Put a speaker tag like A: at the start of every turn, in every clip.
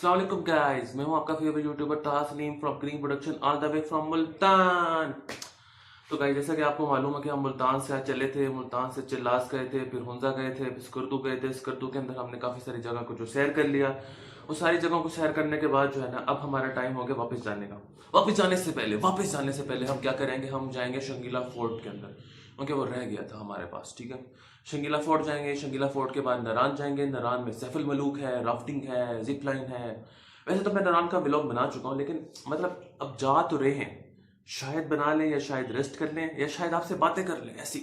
A: अस्सलाम वालेकुम गाइस, मैं हूं आपका favourite YouTuber Tasleem from green production all the way from Multan. तो गाइस, जैसा कि आपको मालूम है कि हम मुल्तान से आज चले थे, मुल्तान से चिल्लास गए थे, फिर हुंजा गए थे, फिर स्कर्दू गए थे। स्कर्दू के अंदर हमने काफ़ी सारी जगह को जो सैर कर लिया। वो सारी जगहों को सैर करने के बाद जो है ना, अब हमारा टाइम हो गया वापस जाने का। वापस जाने से पहले हम क्या करेंगे, हम जाएंगे शंगीला फोर्ट के अंदर, क्योंकि वो रह गया था हमारे पास। ठीक है, शंगीला फोर्ट जाएंगे। शंगीला फोर्ट के बाद नारान जाएंगे। नारान में सैफुल मलूक है, राफ्टिंग है, जिप लाइन है। वैसे तो मैं नारान का व्लॉग बना चुका हूँ, लेकिन मतलब अब जा तो रहे हैं, शायद बना लें या शायद रेस्ट कर लें या शायद आपसे बातें कर लें। ऐसी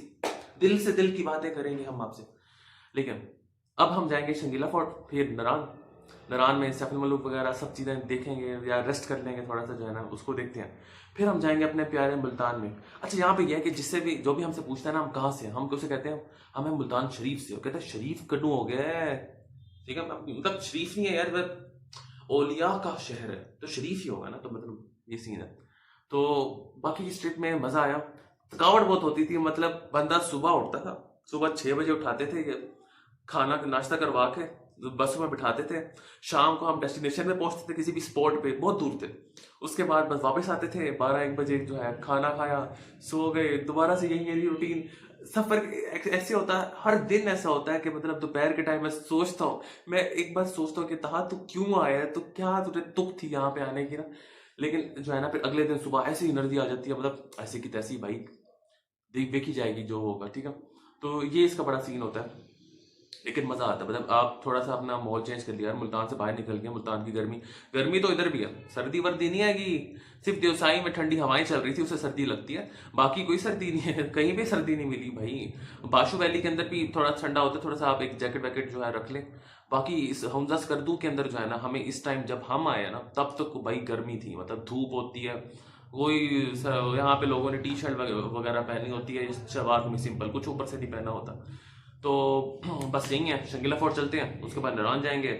A: दिल से दिल की बातें करेंगे हम आपसे। लेकिन अब हम जाएंगे शंगीला फोर्ट, फिर नारान। नारान में सैफुल मलूक वगैरह सब चीज़ें देखेंगे या रेस्ट कर लेंगे थोड़ा सा, जो है ना उसको देखते हैं। फिर हम जाएंगे अपने प्यारे मुल्तान में। अच्छा, यहाँ पे यह है कि जिससे भी जो भी हमसे पूछता है ना हम कहाँ से हैं, हम उसे कहते हैं हमें मुल्तान शरीफ से। वो कहते हैं शरीफ कड्डू हो गया है। ठीक है, मतलब शरीफ नहीं है यार, वह ओलिया का शहर है तो शरीफ ही होगा ना, तो मतलब ये सीन है। तो बाकी इस ट्रिप में मजा आया। थकावट बहुत होती थी, मतलब बंदा सुबह उठता था, सुबह 6 बजे उठाते थे, खाना नाश्ता करवा के बस में बिठाते थे। शाम को हम डेस्टिनेशन में पहुंचते थे, किसी भी स्पॉट पे, बहुत दूर थे। उसके बाद बस वापस आते थे 12-1 बजे, जो है खाना खाया, सो गए। दोबारा से यही रूटीन। सफर ऐसे होता है, हर दिन ऐसा होता है कि मतलब दोपहर के टाइम में सोचता हूँ, मैं एक बार सोचता हूँ कि तहा तू क्यों आया है, तो क्या तुझे तुक थी यहाँ पे आने की ना। लेकिन जो है ना, फिर अगले दिन सुबह ऐसी एनर्जी आ जाती है, मतलब ऐसी की तैसी भाई, देखी जाएगी जो होगा। ठीक है, तो ये इसका बड़ा सीन होता है। लेकिन मजा आता है, मतलब आप थोड़ा सा अपना माहौल चेंज कर लिया, मुल्तान से बाहर निकल गया। मुल्तान की गर्मी गर्मी तो इधर भी है, सर्दी वर्दी नहीं आएगी। सिर्फ देवसाई में ठंडी हवाएं चल रही थी, उससे सर्दी लगती है, बाकी कोई सर्दी नहीं है। कहीं भी सर्दी नहीं मिली भाई। बाशु वैली के अंदर भी थोड़ा ठंडा होता है, थोड़ा सा आप एक जैकेट वैकेट जो है रख लें। बाकी इस हमजा स्कर्दू के अंदर जो है ना, हमें इस टाइम जब हम आए ना, तब तक तो भाई गर्मी थी, मतलब धूप होती है। वही यहाँ पे लोगों ने टी शर्ट वगैरह पहनी होती है, शलवार में सिंपल, कुछ ऊपर से नहीं पहना होता। तो बस यही है, शंगीला फोर्ट चलते हैं, उसके बाद नारायण जाएंगे।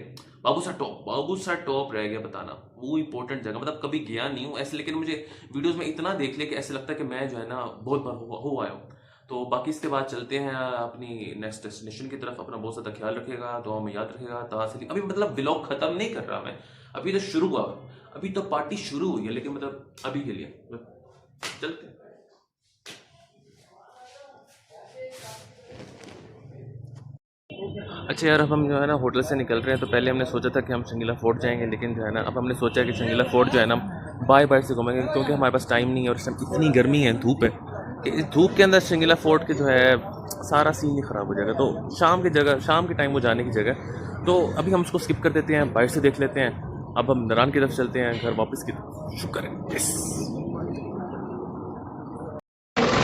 A: बाबूसर टॉप रह गया बताना, वो इंपॉर्टेंट जगह, मतलब कभी गया नहीं हूँ ऐसे, लेकिन मुझे वीडियोस में इतना देख लिया कि ऐसे लगता है कि मैं जो है ना बहुत बार हो आया हूँ। तो बाकी इसके बाद चलते हैं अपनी नेक्स्ट डेस्टिनेशन की तरफ। अपना बहुत ज़्यादा ख्याल रखेगा, दुआ में याद रखेगा। तासली अभी मतलब व्लॉग खत्म नहीं कर रहा मैं, अभी तो शुरू हुआ, अभी तो पार्टी शुरू हुई है, लेकिन मतलब अभी के लिए चलते हैं। अच्छा यार, अब हम जो है ना होटल से निकल रहे हैं। तो पहले हमने सोचा था कि हम शंगीला फोर्ट जाएंगे, लेकिन जो है ना अब हमने सोचा कि शंगीला फोर्ट जो है ना बाय बाय से घूमेंगे, क्योंकि हमारे पास टाइम नहीं है और इस टाइम इतनी गर्मी है, धूप है कि इस धूप के अंदर शंगीला फोर्ट के जो है सारा सीन ही ख़राब हो जाएगा। तो शाम के टाइम वो जाने की जगह, तो अभी हम उसको स्किप कर देते हैं, बाहर से देख लेते हैं। अब हम नारायण की तरफ चलते हैं, घर वापस की तरफ। शुक्र है।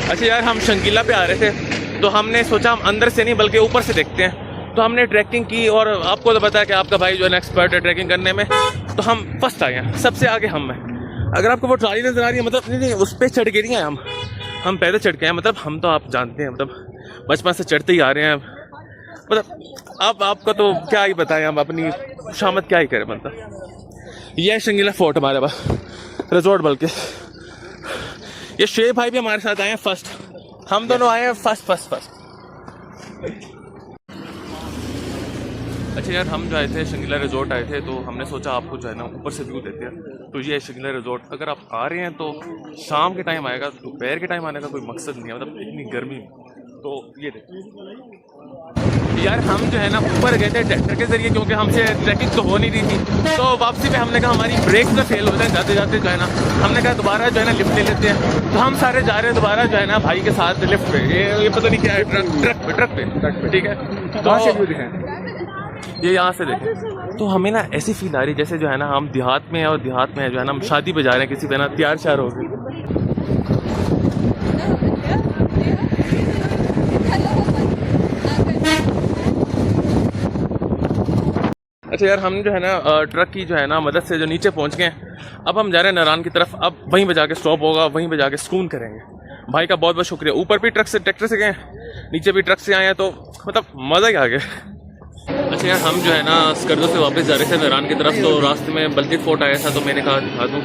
A: अच्छा यार, हम शंगीला पे आ रहे थे, तो हमने सोचा हम अंदर से नहीं बल्कि ऊपर से देखते हैं। तो हमने ट्रैकिंग की, और आपको तो पता है कि आपका भाई जो है ना एक्सपर्ट है ट्रैकिंग करने में, तो हम फर्स्ट आए हैं, सबसे आगे हम हैं। अगर आपको वो ट्राली नजर आ रही है, मतलब नहीं उस पर चढ़ के नहीं आए हम पैदल चढ़ के हैं। मतलब हम तो आप जानते हैं, मतलब बचपन से चढ़ते ही आ रहे हैं। मतलब अब आपका तो क्या ही बताएं, हम अपनी शामत क्या ही करें। मतलब यह शंगीला फोर्ट हमारे पास रिजॉर्ट, बल्कि ये शेर भाई भी हमारे साथ आए हैं फर्स्ट, हम दोनों आए हैं फर्स्ट। अच्छा यार, हम जो आए थे शंगीला रिजॉर्ट आए थे, तो हमने सोचा आपको जो है ना ऊपर से व्यू देते हैं। तो ये है शंगीला रिजॉर्ट। अगर आप आ रहे हैं तो शाम के टाइम आएगा, दोपहर के टाइम आने का कोई मकसद नहीं है, मतलब इतनी गर्मी। तो ये देखिए यार, हम जो है ना ऊपर गए थे ट्रैक्टर के जरिए, क्योंकि हमसे ट्रैकिंग तो हो नहीं रही थी। तो वापसी में हमने कहा हमारी ब्रेक ना फेल हो जाए जाते जाते, जो है ना हमने कहा दोबारा जो है ना लिफ्ट ले लेते हैं। तो हम सारे जा रहे हैं दोबारा जो है ना भाई के साथ लिफ्ट पे। ये पता नहीं क्या है, ट्रक पे। ठीक है, तो ये यहाँ से देखें, तो हमें ना ऐसी फील आ रही जैसे जो है ना हम देहात में हैं, और देहात में जो है ना हम शादी पे जा रहे हैं, किसी पे ना तैयार श्यार हो गए। अच्छा यार, हम जो है ना ट्रक की जो है ना मदद से जो नीचे पहुंच गए। अब हम जा रहे हैं नारायण की तरफ। अब वहीं पे जाके स्टॉप होगा, वहीं पे जाके सुकून करेंगे। भाई का बहुत बहुत शुक्रिया। ऊपर भी ट्रैक्टर से गए, नीचे भी ट्रक से आए हैं, तो मतलब मज़ा ही आ गया। अच्छा यार, हम जो है ना स्कर्दू से वापस जा रहे थे नारायण की तरफ, तो रास्ते में बल्कि फोर्ट आया था, तो मैंने कहा दिखा दूँ।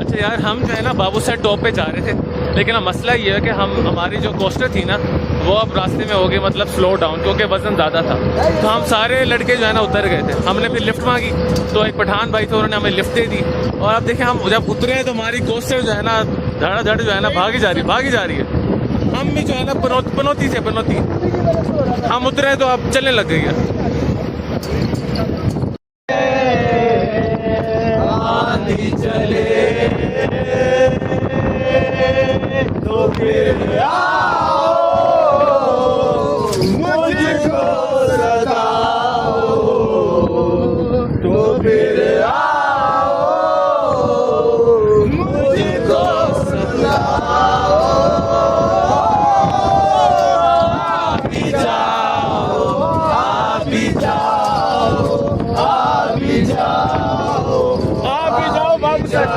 A: अच्छा यार, हम जो है ना बाबूसर टॉप पे जा रहे थे, लेकिन अब मसला ये है कि हमारी जो कोस्टर थी ना, वो अब रास्ते में हो गए मतलब स्लो डाउन, क्योंकि वज़न ज़्यादा था। तो हम सारे लड़के जो है ना उतर गए थे। हमने फिर लिफ्ट मांगी तो एक पठान भाई थे, उन्होंने हमें लिफ्ट दे दी। और अब देखें हम जब उतरे हैं तो हमारी कोस्टर जो है ना धड़ाधड़ जो है ना भागी जा रही है। हम भी जो है ना पनौती से पनौती हम उतरे तो अब चलने लग गई है। चले तो फिर आओ मुझको सताओ, तो फिर आओ मुझको सताओ। आप ही जाओ, आप ही जाओ, आप ही जाओ, आप ही जाओ बाबू साहब।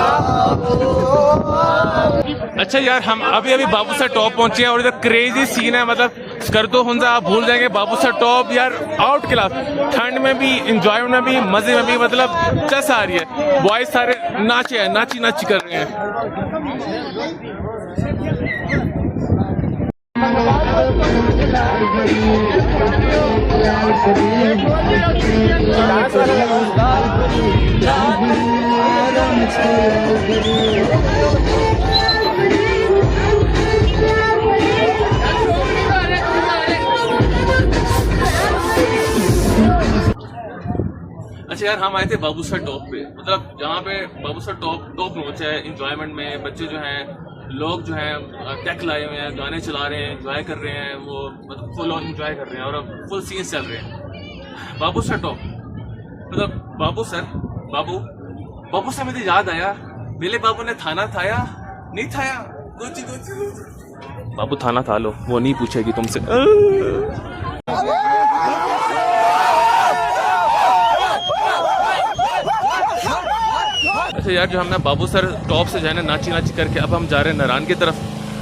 A: अच्छा यार, हम अभी बाबू सा टॉप पहुंचे हैं और इधर क्रेजी सीन है। मतलब कर दो हुंजा आप भूल जाएंगे। बाबू सा टॉप यार आउट क्लास, ठंड में भी, इंजॉय में भी, मजे में भी, मतलब चस आ रही है। बॉयज सारे नाची कर रहे हैं। अच्छा यार, हम आए थे बाबू सर टॉप पे, मतलब जहाँ पे बाबू सर टॉप नोच है इंजॉयमेंट में। बच्चे जो हैं, लोग जो हैं टेक लाए हुए हैं, गाने चला रहे हैं, एंजॉय कर रहे हैं, वो मतलब फुल ऑन एंजॉय कर रहे हैं और अब फुल सीन्स चल रहे हैं। बाबू सर टॉप मतलब बाबू सर मुझे याद आया, मेरे बाबू ने थाना थाया नहीं थाया कुछ। बाबू थाना था लो, वो नहीं पूछेगी तुमसे। अच्छा यार, जो हमने बाबू सर टॉप से जो है ना नाची करके अब हम जा रहे हैं नारायण की तरफ।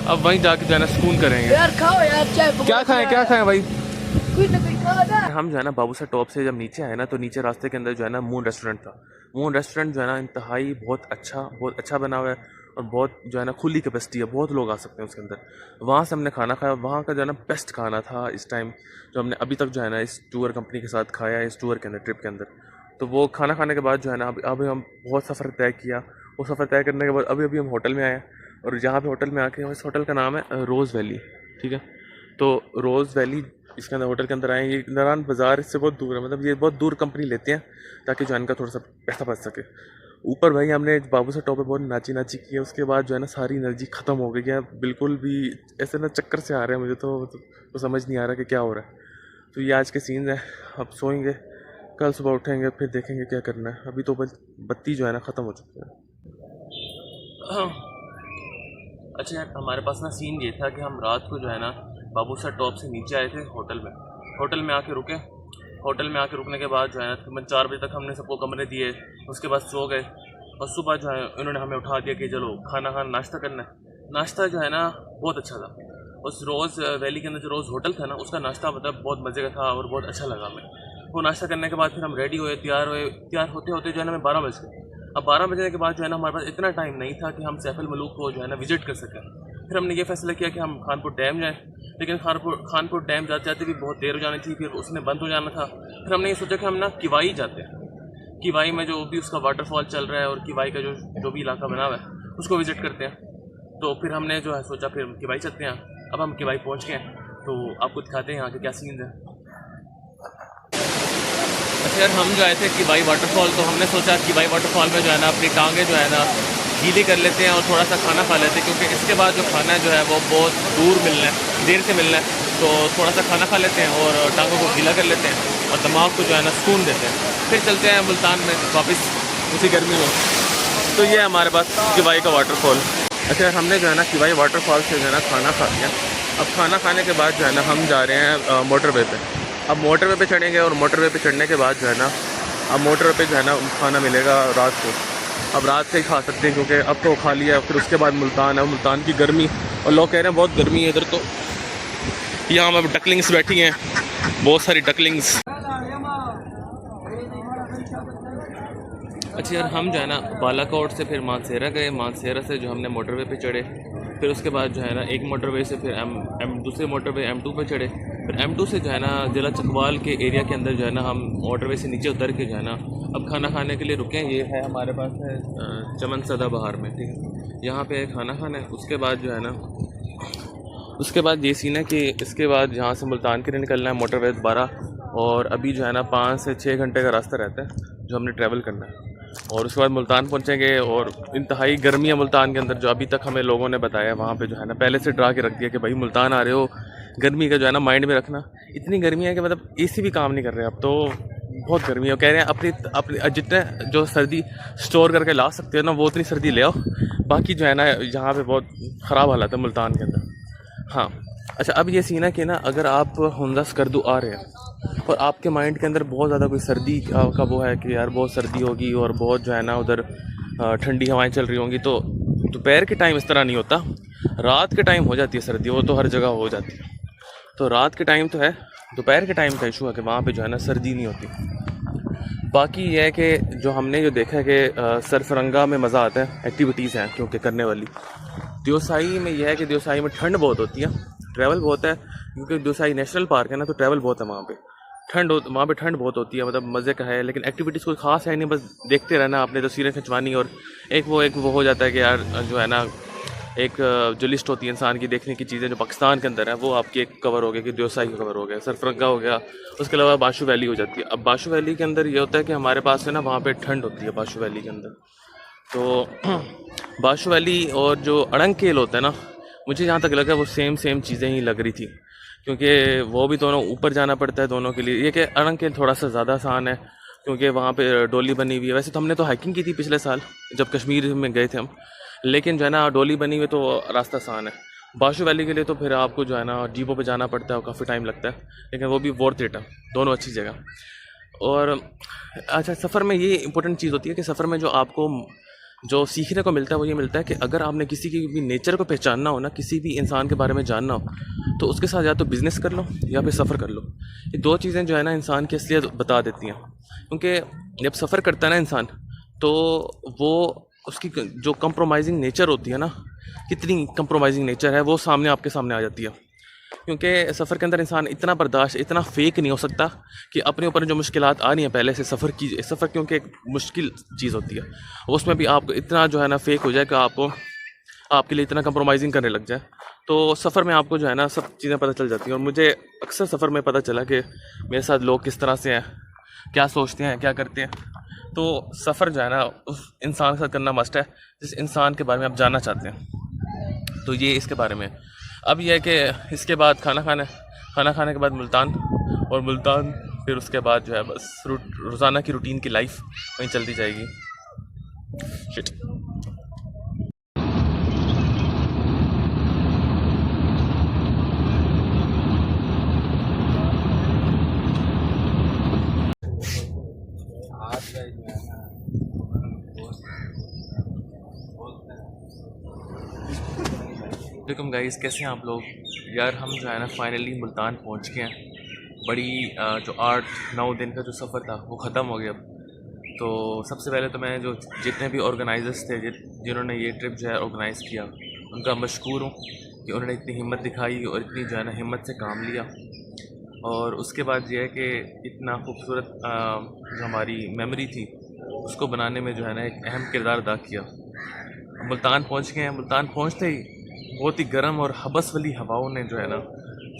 A: अब वहीं जाके जो है ना सुकून करेंगे।
B: यार खाओ यार,
A: क्या खाएं भाई?
B: कुछ ना कुछ खाओ ना।
A: हम जो है ना बाबू सर टॉप से जब नीचे आए ना, तो नीचे रास्ते के अंदर जो है ना मून रेस्टोरेंट था। मून रेस्टोरेंट जो है ना इंतहाई बहुत अच्छा बना हुआ है और बहुत जो है ना खुली कैपेसिटी है, बहुत लोग आ सकते हैं उसके अंदर। वहाँ से हमने खाना खाया, वहाँ का जो है ना बेस्ट खाना था इस टाइम जो हमने अभी तक जो है ना इस टूर कंपनी के साथ खाया है, इस टूर के अंदर, ट्रिप के अंदर। तो वो खाना खाने के बाद जो है ना अभी हम बहुत सफ़र तय किया। वो सफ़र तय करने के बाद अभी हम होटल में आए और जहाँ पे होटल में आके, इस होटल का नाम है रोज़ वैली, ठीक है। तो रोज़ वैली इसके अंदर होटल के अंदर आए। ये नारायण बाज़ार इससे बहुत दूर है, मतलब ये बहुत दूर कंपनी लेते हैं ताकि जो है इनका थोड़ा सा पैसा बच सके। ऊपर भाई हमने बाबू से टॉप पे बहुत नाची की है। उसके बाद जो है ना सारी एनर्जी ख़त्म हो गई है, बिल्कुल भी ऐसे ना चक्कर से आ रहे हैं मुझे तो समझ नहीं आ रहा कि क्या हो रहा है। तो ये आज के सीन है। अब सोएंगे, कल सुबह उठेंगे, फिर देखेंगे क्या करना है। अभी तो बत्ती जो है ना ख़त्म हो चुकी है। अच्छा यार, हमारे पास ना सीन ये था कि हम रात को जो है ना बाबू सर टॉप से नीचे आए थे होटल में आके रुके। होटल में आके रुकने के बाद जो है ना तकरीबन 4 बजे तक हमने सबको कमरे दिए। उसके बाद सो गए और सुबह जो है उन्होंने हमें उठा दिया कि चलो खाना नाश्ता करना है। नाश्ता जो है ना बहुत अच्छा था। उस रोज़ वैली के अंदर जो रोज़ होटल था ना, उसका नाश्ता मतलब बहुत मज़े का था और बहुत अच्छा लगा हमें। वो नाश्ता करने के बाद फिर हम रेडी हुए, तैयार होते जो है ना हमें 12 बज गए। अब 12 बजने के बाद जो है ना हमारे पास इतना टाइम नहीं था कि हम सैफुल मलूक को जो है ना विज़िट कर सकें। फिर हमने ये फैसला किया कि हम खानपुर डैम जाएँ, लेकिन खानपुर डैम जाते भी बहुत देर हो जानी थी, फिर उसमें बंद हो जाना था। फिर हमने ये सोचा कि हम ना किवाई जाते हैं। किवाई में जो भी उसका वाटरफॉल चल रहा है और किवाई का जो भी इलाका बना हुआ है उसको विज़िट करते हैं। तो फिर हमने जो है सोचा फिर किवाई चलते हैं। अब हम किवाई पहुँच गए हैं, तो आपको दिखाते हैं यहाँ के क्या सीन है। अच्छा यार, हम जो आए थे किवाई वाटरफॉल, तो हमने सोचा किवाई वाटरफॉल में जो है ना अपनी टांगें जो है ना गीली कर लेते हैं और थोड़ा सा खाना खा लेते हैं, क्योंकि इसके बाद जो खाना है जो है वो बहुत देर से मिलना है। तो थोड़ा सा खाना खा लेते हैं और टांगों को गीला कर लेते हैं और दिमाग को जो है ना सुकून देते हैं। फिर चलते हैं मुल्तान में वापस उसी गर्मी में। तो ये है हमारे पास किवाई का वाटरफॉल। अच्छा, हमने जो है ना किवाई वाटरफॉल से जो है ना खाना खा लिया। अब खाना खाने के बाद जो है ना हम जा रहे हैं मोटरवे पे। अब मोटरवे पे चढ़ेंगे और मोटरवे पे चढ़ने के बाद जो है ना अब मोटरवे पे जो है ना खाना मिलेगा रात को। अब रात से ही खा सकते हैं क्योंकि अब तो खा लिया। फिर उसके बाद मुल्तान है, मुल्तान की गर्मी, और लोग कह रहे हैं बहुत गर्मी है इधर। तो यहाँ पर डकलिंग्स बैठी हैं, बहुत सारी डकलिंग्स। अच्छा यार, हम जो है ना बालाकोट से फिर मानसेरा गए। मानसेरा से जो हमने मोटरवे पे चढ़े, फिर उसके बाद जो है ना एक मोटरवे से फिर दूसरे मोटरवे M2 पे चढ़े, फिर M2 से जो है ना ज़िला चकवाल के एरिया के अंदर जो है ना हम मोटरवे से नीचे उतर के जो है ना अब खाना खाने के लिए रुके हैं। ये है हमारे पास है चमन सदा बहार में, ठीक है, यहाँ पे खाना खाना है। उसके बाद जो है ना उसके बाद ये सीन है कि इसके बाद यहाँ से मुल्तान के लिए निकलना है मोटरवे दोबारा, और अभी जो है ना 5 से 6 घंटे का रास्ता रहता है जो हमने ट्रैवल करना है, और उसके बाद मुल्तान पहुँचेंगे। और इंतहाई गर्मी है मुल्तान के अंदर, जो अभी तक हमें लोगों ने बताया वहाँ पे जो है ना पहले से डरा के रख दिया कि भाई मुल्तान आ रहे हो, गर्मी का जो है ना माइंड में रखना। इतनी गर्मी है कि मतलब एसी भी काम नहीं कर रहे अब तो, बहुत गर्मी है। कह रहे हैं अपनी अपनी जितने जो सर्दी स्टोर करके ला सकते हो ना वो उतनी सर्दी ले आओ, बाकी जो है ना यहाँ पे बहुत ख़राब हालत है मुल्तान के अंदर। हाँ अच्छा, अब ये सीन है कि ना अगर आप हुंदा स्कर्दू आ रहे हैं और आपके माइंड के अंदर बहुत ज़्यादा कोई सर्दी का वो है कि यार बहुत सर्दी होगी और बहुत जो है ना उधर ठंडी हवाएं चल रही होंगी, तो दोपहर के टाइम इस तरह नहीं होता, रात के टाइम हो जाती है सर्दी, वो तो हर जगह हो जाती है। तो रात के टाइम तो है, दोपहर के टाइम का इशू है कि वहाँ पे जो है ना सर्दी नहीं होती। बाकी ये है कि जो हमने जो देखा है कि सरफरंगा में मज़ा आता है, एक्टिविटीज़ हैं क्योंकि करने वाली। देवसाई में यह है कि देवसाई में ठंड बहुत होती है, ट्रैवल बहुत है, क्योंकि देवसाई नेशनल पार्क है ना, तो ट्रैवल बहुत है वहाँ पे। वहाँ पे ठंड बहुत होती है, मतलब मज़े का है, लेकिन एक्टिविटीज़ कोई ख़ास है नहीं, बस देखते रहना आपने, तस्वीरें खिंचवानी, और एक वो हो जाता है कि यार जो है ना एक जो लिस्ट होती है इंसान की देखने की चीज़ें जो पाकिस्तान के अंदर है, वो आपकी एक कवर हो गया कि देवसाई का कवर हो गया, सरफरंगा हो गया, उसके अलावा बाशु वैली हो जाती है। अब बाशु वैली के अंदर ये होता है कि हमारे पास है ना वहाँ पे ठंड होती है बाशु वैली के अंदर। तो बाशु वैली और जो अड़ंकेल होता है ना, मुझे जहाँ तक लगा वो सेम चीज़ें ही लग रही थी, क्योंकि वो भी दोनों ऊपर जाना पड़ता है दोनों के लिए। ये कि अड़ंकेल थोड़ा सा ज़्यादा आसान है क्योंकि वहाँ पे डोली बनी हुई है। वैसे तो हमने तो हाइकिंग की थी पिछले साल जब कश्मीर में गए थे हम, लेकिन जो है ना डोली बनी हुई तो रास्ता आसान है। बाशु वैली के लिए तो फिर आपको जो है ना जीपों पे जाना पड़ता है और काफ़ी टाइम लगता है, लेकिन वो भी वर्थ इट है, दोनों अच्छी जगह। और अच्छा, सफ़र में ये इंपॉर्टेंट चीज़ होती है कि सफ़र में जो आपको जो सीखने को मिलता है वो ये मिलता है कि अगर आपने किसी की भी नेचर को पहचानना हो ना, किसी भी इंसान के बारे में जानना हो, तो उसके साथ या तो बिज़नेस कर लो या फिर सफ़र कर लो। ये दो चीज़ें जो है ना इंसान की असलियत बता देती हैं, क्योंकि जब सफ़र करता है ना इंसान, तो वो उसकी जो कंप्रोमाइजिंग नेचर होती है ना, कितनी कंप्रोमाइजिंग नेचर है वो सामने आपके सामने आ जाती है। क्योंकि सफ़र के अंदर इंसान इतना बर्दाश्त, इतना फेक नहीं हो सकता कि अपने ऊपर जो मुश्किलात आ रही हैं पहले से सफ़र क्योंकि एक मुश्किल चीज़ होती है, उसमें भी आप इतना जो है ना फेक हो जाए कि आपके लिए इतना कंप्रोमाइजिंग करने लग जाए। तो सफ़र में आपको जो है ना सब चीज़ें पता चल जाती हैं, और मुझे अक्सर सफ़र में पता चला कि मेरे साथ लोग किस तरह से हैं, क्या सोचते हैं, क्या करते हैं। तो सफ़र जो है ना उस इंसान के साथ करना मस्ट है जिस इंसान के बारे में आप जानना चाहते हैं। तो ये इसके बारे में। अब यह है कि इसके बाद खाना खाने के बाद मुल्तान, और मुल्तान फिर उसके बाद जो है बस रोज़ाना की रूटीन की लाइफ वहीं चलती जाएगी। शिट। वेलकम गाइस, कैसे हैं आप लोग? यार हम जो है ना फाइनली मुल्तान पहुंच गए हैं। बड़ी जो 8-9 दिन का जो सफ़र था वो ख़त्म हो गया अब। तो सबसे पहले तो मैं जो जितने भी ऑर्गेनाइजर्स थे जिन्होंने ये ट्रिप जो है ऑर्गेनाइज़ किया, उनका मशकूर हूँ कि उन्होंने इतनी हिम्मत दिखाई और इतनी जो है ना हिम्मत से काम लिया। और उसके बाद ये है कि इतना खूबसूरत जो हमारी मेमोरी थी उसको बनाने में जो है ना एक अहम किरदार अदा किया। मुल्तान पहुँच गए हैं। मुल्तान पहुँचते ही बहुत ही गर्म और हबस वाली हवाओं ने जो है ना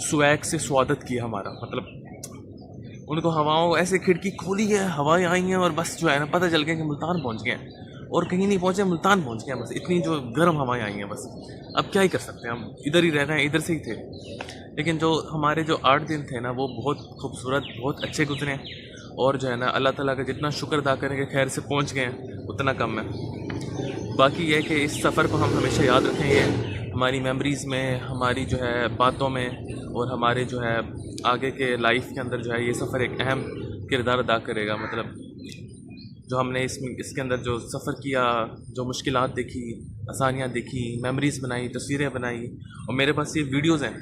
A: स्वैग से स्वागत किया हमारा। मतलब उनको हवाओं ऐसे खिड़की खोली है, हवाएं आई हैं और बस जो है ना पता चल गया कि मुल्तान पहुंच गए हैं, और कहीं नहीं पहुंचे, मुल्तान पहुंच गए। बस इतनी जो गर्म हवाएं आई हैं, बस अब क्या ही कर सकते हैं, हम इधर ही रह रहे हैं, इधर से ही थे। लेकिन जो हमारे जो 8 दिन थे ना वो बहुत खूबसूरत, बहुत अच्छे गुजरे, और जो है ना अल्लाह ताला का जितना शुक्र अदा करें कि खैर से पहुँच गए हैं उतना कम है। बाकी यह कि इस सफ़र को हम हमेशा याद रखेंगे हमारी मेमोरीज़ में, हमारी जो है बातों में, और हमारे जो है आगे के लाइफ के अंदर जो है ये सफ़र एक अहम किरदार अदा करेगा। मतलब जो हमने इसके अंदर जो सफ़र किया, जो मुश्किलात देखी, आसानियाँ देखी, मेमोरीज़ बनाई, तस्वीरें बनाई, और मेरे पास ये वीडियोज़ हैं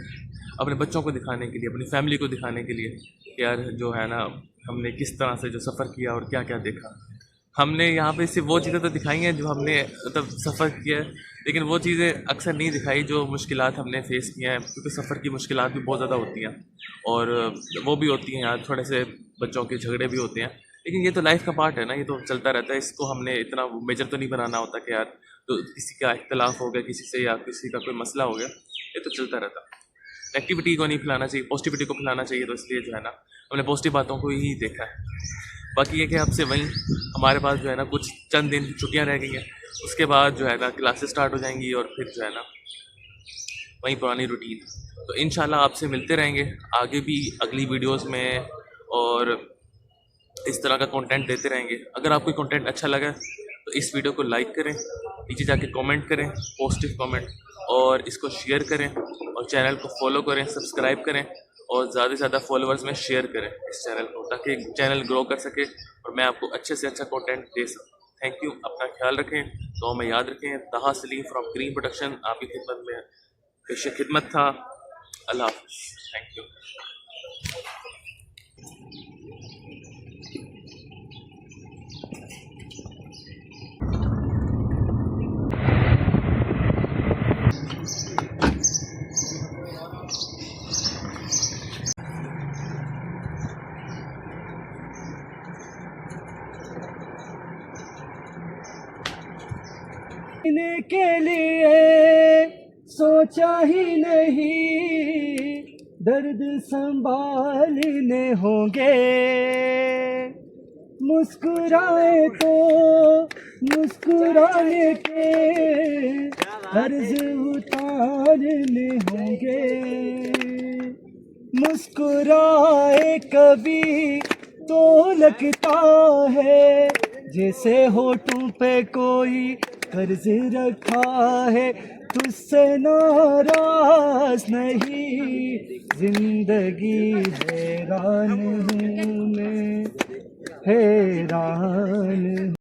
A: अपने बच्चों को दिखाने के लिए, अपनी फैमिली को दिखाने के लिए कि यार जो है ना हमने किस तरह से जो सफ़र किया और क्या क्या देखा। हमने यहाँ पे सिर्फ वो चीज़ें तो दिखाई हैं जो हमने मतलब सफ़र किया है, लेकिन वो चीज़ें अक्सर नहीं दिखाई जो मुश्किलात हमने फ़ेस किया है, क्योंकि सफ़र की मुश्किलात भी बहुत ज़्यादा होती हैं और वो भी होती हैं यार, थोड़े से बच्चों के झगड़े भी होते हैं, लेकिन ये तो लाइफ का पार्ट है ना, ये तो चलता रहता है। इसको हमने इतना मेजर तो नहीं बनाना होता कि यार तो किसी का इख्तलाफ हो गया किसी से या किसी का कोई मसला हो गया, ये तो चलता रहता। नेगेटिविटी को नहीं फैलाना चाहिए, पॉजिटिविटी को फैलाना चाहिए, तो इसलिए जो है ना हमने पॉजिटिव बातों को ही देखा है। बाकी ये कि आपसे वहीं हमारे पास जो है ना कुछ चंद दिन की छुट्टियां रह गई हैं, उसके बाद जो है ना क्लासेस स्टार्ट हो जाएंगी और फिर जो है ना वहीं पुरानी रूटीन। तो इंशाल्लाह आपसे मिलते रहेंगे आगे भी अगली वीडियोस में और इस तरह का कंटेंट देते रहेंगे। अगर आपको कंटेंट अच्छा लगा तो इस वीडियो को लाइक करें, नीचे जाके कमेंट करें पॉजिटिव कमेंट, और इसको शेयर करें और चैनल को फॉलो करें, सब्सक्राइब करें और ज़्यादा से ज़्यादा फॉलोअर्स में शेयर करें इस चैनल को, ताकि चैनल ग्रो कर सके और मैं आपको अच्छे से अच्छा कंटेंट दे सकूँ। थैंक यू, अपना ख्याल रखें, तो में याद रखें। तहा सलीम फ्रॉम ग्रीन प्रोडक्शन आपकी खिदमत में पेश खिदमत था। अल्लाह हाफ़िज़, थैंक यू।
C: के लिए सोचा ही नहीं, दर्द संभालने होंगे, मुस्कुराए तो मुस्कुराने के कर्ज उतारने होंगे, मुस्कुराए कभी तो लगता है जैसे होठों पे कोई कर्ज रखा है, तुझसे नाराज नहीं, जिंदगी हैरान हूँ मैं, हैरान।